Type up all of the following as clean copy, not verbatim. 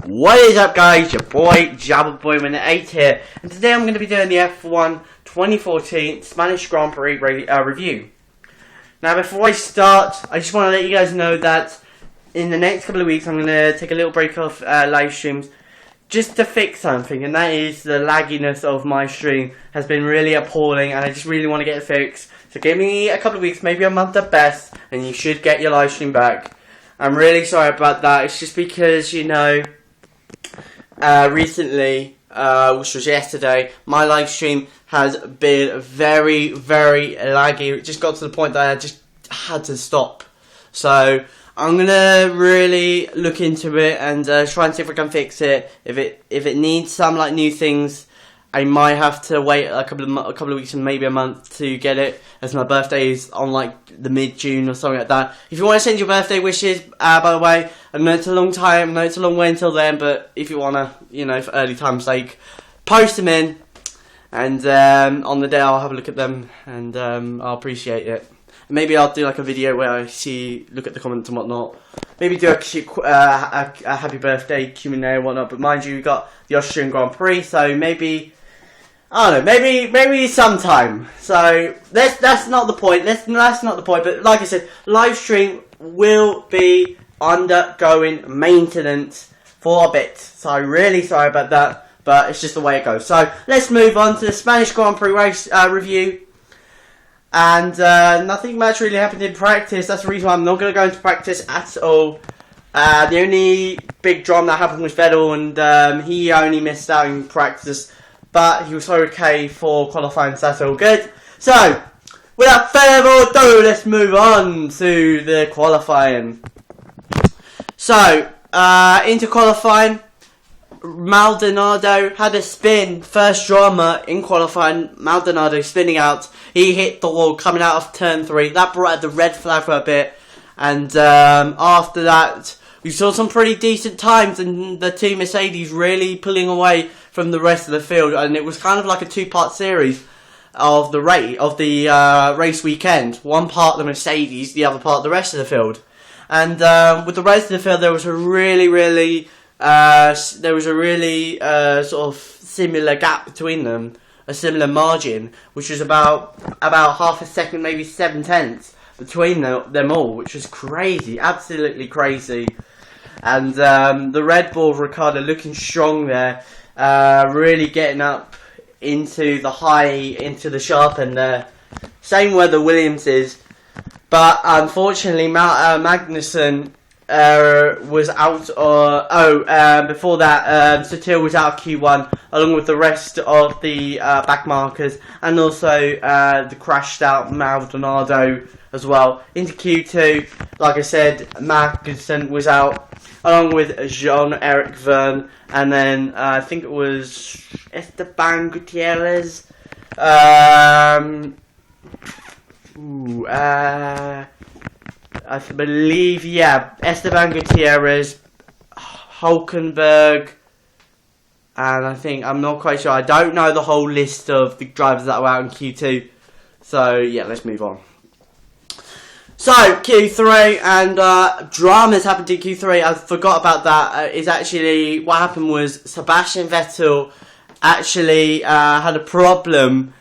What is up, guys? Your boy JabbaBoy8 here, and today I'm going to be doing the F1 2014 Spanish Grand Prix review. Now, before I start, I just want to let you guys know that in the next couple of weeks I'm going to take a little break off live streams just to fix something, and that is the lagginess of my stream has been really appalling, and I just really want to get it fixed. So give me a couple of weeks, maybe a month at best, and you should get your live stream back. I'm really sorry about that. It's just because, you know, recently, which was yesterday, my live stream has been very, very laggy. It just got to the point that I just had to stop. So I'm gonna really look into it and try and see if I can fix it. If it needs some like new things, I might have to wait a couple of weeks and maybe a month to get it, as my birthday is on like the mid-June or something like that. If you want to send your birthday wishes, by the way, I know it's a long time, I know it's a long way until then, but if you want to, you know, for early time's sake, post them in, and on the day I'll have a look at them, and I'll appreciate it. Maybe I'll do like a video where I look at the comments and whatnot. Maybe do a happy birthday Q&A and whatnot. But mind you, we got the Austrian Grand Prix, so maybe, I don't know, maybe sometime. So that's not the point. That's not the point. But like I said, live stream will be undergoing maintenance for a bit. So I'm really sorry about that, but it's just the way it goes. So let's move on to the Spanish Grand Prix race review. And nothing much really happened in practice. That's the reason why I'm not going to go into practice at all. The only big drama that happened was Vettel, and he only missed out in practice, but he was okay for qualifying, so that's all good. So, without further ado, let's move on to the qualifying. So, into qualifying, Maldonado had a spin, first drama in qualifying. Maldonado spinning out, he hit the wall coming out of turn 3. That brought out the red flag for a bit, and after that we saw some pretty decent times, and the two Mercedes really pulling away from the rest of the field, and it was kind of like a two-part series of the race weekend. One part the Mercedes, the other part the rest of the field, and with the rest of the field there was a really sort of similar gap between them, a similar margin, which was about half a second, maybe 7/10 between them all, which was crazy, absolutely crazy. And the Red Bull, Ricciardo looking strong there, really getting up into the sharp end there. Same where the Williams is, but unfortunately Magnussen was out, before that, Sutil was out of Q1 along with the rest of the back markers, and also the crashed out Maldonado as well. Into Q2, like I said, Magnussen was out along with Jean-Eric Verne, and then I think it was Esteban Gutierrez. I believe, yeah, Esteban Gutierrez, Hulkenberg, and I'm not quite sure. I don't know the whole list of the drivers that were out in Q2. So, yeah, let's move on. So, Q3, and dramas happened in Q3. I forgot about that. Is actually, what happened was Sebastian Vettel actually had a problem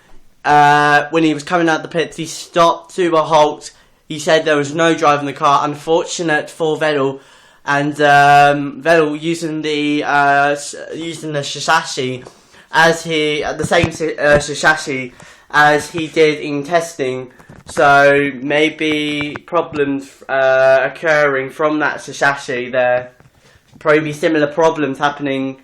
when he was coming out the pits. He stopped to a halt. He said there was no drive in the car. Unfortunate for Vettel, and Vettel using the chassis the same chassis as he did in testing. So maybe problems occurring from that chassis there. Probably similar problems happening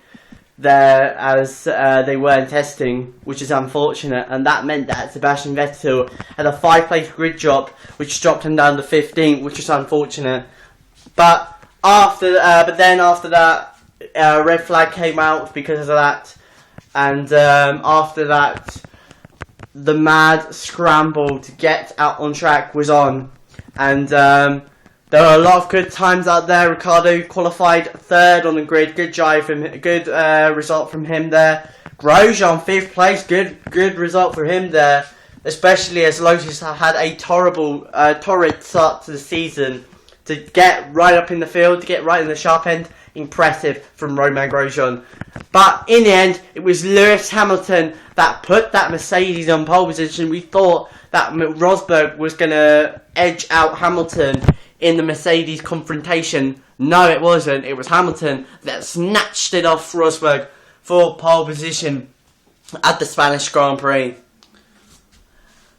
there as they were in testing, which is unfortunate, and that meant that Sebastian Vettel had a 5-place grid drop, which dropped him down to 15th, which is unfortunate. But then after that, red flag came out because of that, and after that, the mad scramble to get out on track was on, and there are a lot of good times out there. Ricciardo qualified 3rd on the grid. Good drive from good result from him there. Grosjean 5th place. Good result for him there. Especially as Lotus had a torrid start to the season. To get right up in the field, to get right in the sharp end, impressive from Romain Grosjean. But in the end, it was Lewis Hamilton that put that Mercedes on pole position. We thought that Rosberg was going to edge out Hamilton in the Mercedes confrontation. No, it wasn't. It was Hamilton that snatched it off Rosberg for pole position at the Spanish Grand Prix.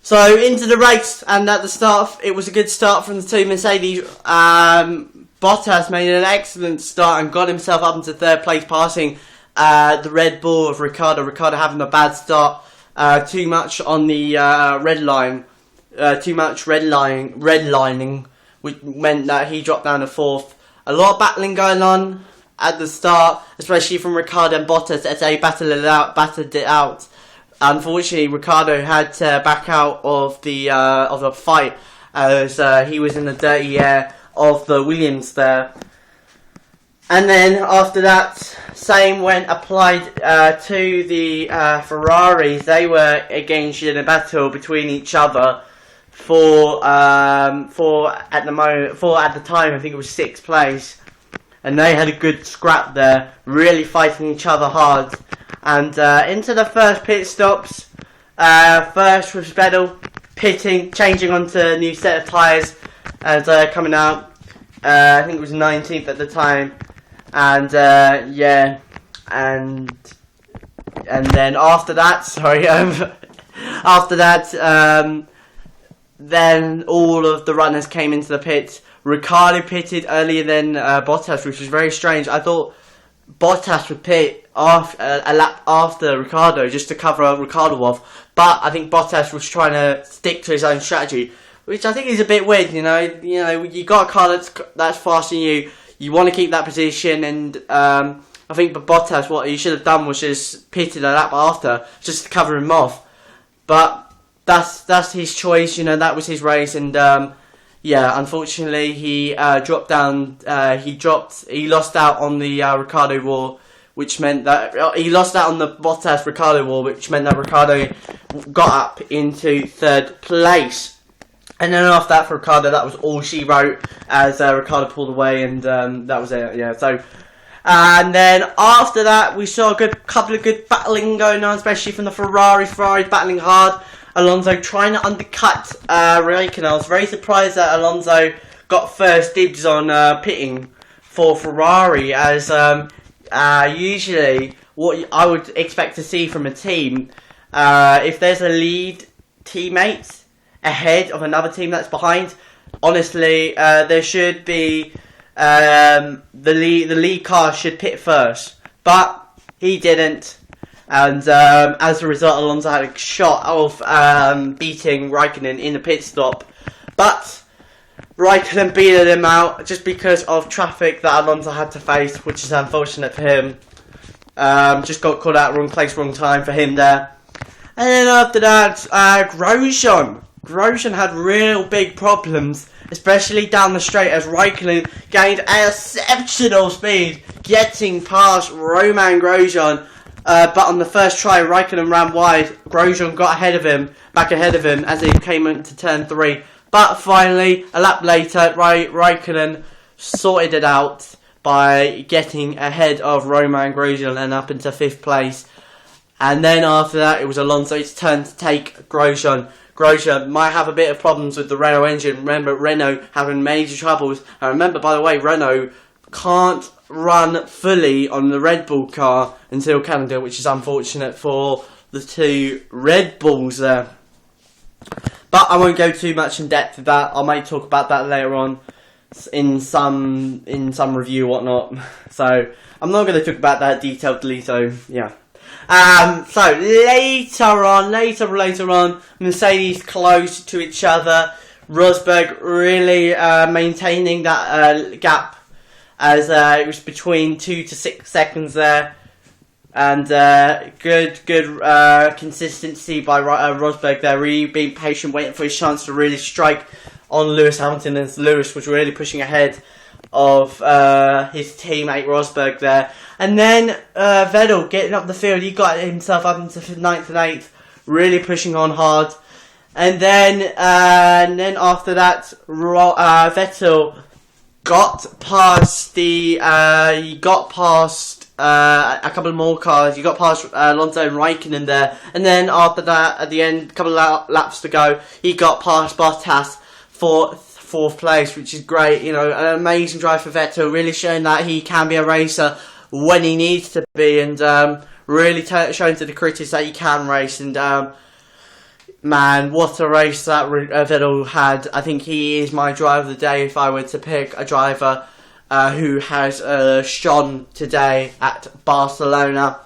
So into the race, and at the start, it was a good start from the two Mercedes. Bottas made an excellent start and got himself up into third place, passing the Red Bull of Ricciardo. Ricciardo having a bad start, too much on the red line, too much redlining, which meant that he dropped down to fourth. A lot of battling going on at the start, especially from Ricciardo and Bottas as they battled it out. Unfortunately, Ricciardo had to back out of the fight as he was in the dirty air of the Williams there. And then after that, same when applied to the Ferraris. They were engaged in a battle between each other for at the time I think it was 6th place, and they had a good scrap there, really fighting each other hard. And into the first pit stops, first was Vettel pitting, changing onto a new set of tyres as coming out. I think it was 19th at the time, and and then after that, then all of the runners came into the pits. Ricciardo pitted earlier than Bottas, which was very strange. I thought Bottas would pit a lap after Ricciardo just to cover Ricciardo off, but I think Bottas was trying to stick to his own strategy, which I think is a bit weird. You got a car that's faster than you. You want to keep that position, and I think Bottas, what he should have done was just pitted a lap after, just to cover him off. But that's his choice. That was his race, and unfortunately he dropped down. He lost out on the Ricciardo war, which meant that he lost out on the Bottas Ricciardo war, which meant that Ricciardo got up into third place. And then after that for Ricciardo, that was all she wrote as Ricciardo pulled away, and that was it. Yeah. So, and then after that, we saw a couple of good battling going on, especially from the Ferrari battling hard. Alonso trying to undercut Raikkonen. I was very surprised that Alonso got first dibs on pitting for Ferrari, as usually what I would expect to see from a team, if there's a lead teammate ahead of another team that's behind, honestly, there should be the lead car should pit first, but he didn't. And as a result, Alonso had a shot of beating Raikkonen in the pit stop. But Raikkonen beat him out just because of traffic that Alonso had to face, which is unfortunate for him. Just got caught out, wrong place, wrong time for him there. And then after that, Grosjean had real big problems, especially down the straight, as Raikkonen gained exceptional speed, getting past Romain Grosjean. But on the first try, Raikkonen ran wide. Grosjean got back ahead of him as he came into turn 3. But finally, a lap later, Raikkonen sorted it out by getting ahead of Romain Grosjean and up into 5th place. And then after that, it was Alonso's turn to take Grosjean. Grosjean might have a bit of problems with the Renault engine. Remember, Renault having major troubles. And remember, by the way, Renault can't run fully on the Red Bull car until Canada, which is unfortunate for the two Red Bulls there. But I won't go too much in depth with that. I might talk about that later on in some review or whatnot. So I'm not going to talk about that detailedly. So yeah. So later on, Mercedes close to each other. Rosberg really maintaining that gap, as it was between 2 to 6 seconds there, and good consistency by Rosberg there, really being patient, waiting for his chance to really strike on Lewis Hamilton, as Lewis was really pushing ahead of his teammate Rosberg there. And then Vettel getting up the field, he got himself up into 9th and 8th, really pushing on hard. And then after that, Vettel got past he got past a couple more cars. He got past Alonso and Raikkonen there, and then after that, at the end, a couple of laps to go, he got past Bottas for fourth place, which is great. You know, an amazing drive for Vettel, really showing that he can be a racer when he needs to be, and really showing to the critics that he can race. And man, what a race that Vettel had. I think he is my driver of the day if I were to pick a driver who has shone today at Barcelona.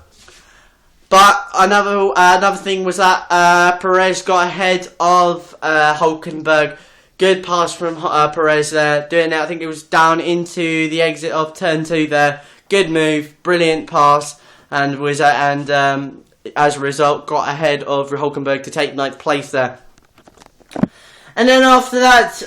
But another thing was that Perez got ahead of Hülkenberg. Good pass from Perez there, doing it. I think it was down into the exit of turn 2 there. Good move, brilliant pass, and as a result got ahead of Hülkenberg to take 9th place there. And then after that,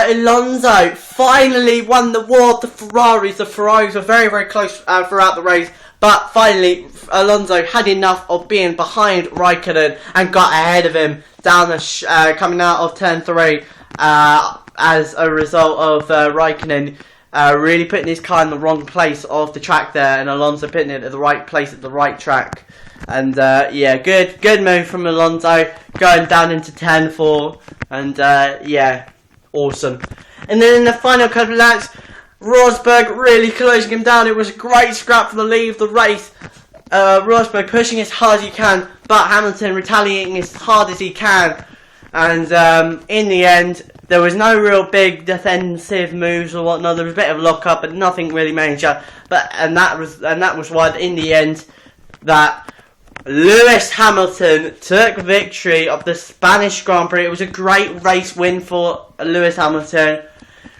Alonso finally won the war of the Ferraris. The Ferraris were very, very close throughout the race, but finally Alonso had enough of being behind Raikkonen and got ahead of him down the coming out of turn 3. As a result of Raikkonen really putting his car in the wrong place of the track there, and Alonso putting it at the right place at the right track. And yeah, good move from Alonso, going down into turn 4, and yeah, awesome. And then in the final couple of laps, Rosberg really closing him down. It was a great scrap for the lead of the race. Rosberg pushing as hard as he can, but Hamilton retaliating as hard as he can. And in the end, there was no real big defensive moves or whatnot. There was a bit of lock-up, but nothing really major. And that was why, in the end, that Lewis Hamilton took victory of the Spanish Grand Prix. It was a great race win for Lewis Hamilton.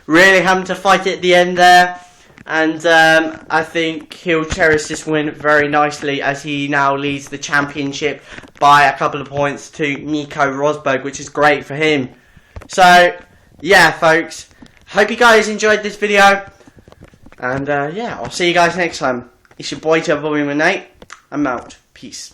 Really having to fight it at the end there. And I think he'll cherish this win very nicely, as he now leads the championship by a couple of points to Nico Rosberg, which is great for him. So, yeah, folks, hope you guys enjoyed this video. And yeah, I'll see you guys next time. It's your boy, Bobby Nate. I'm out. Peace.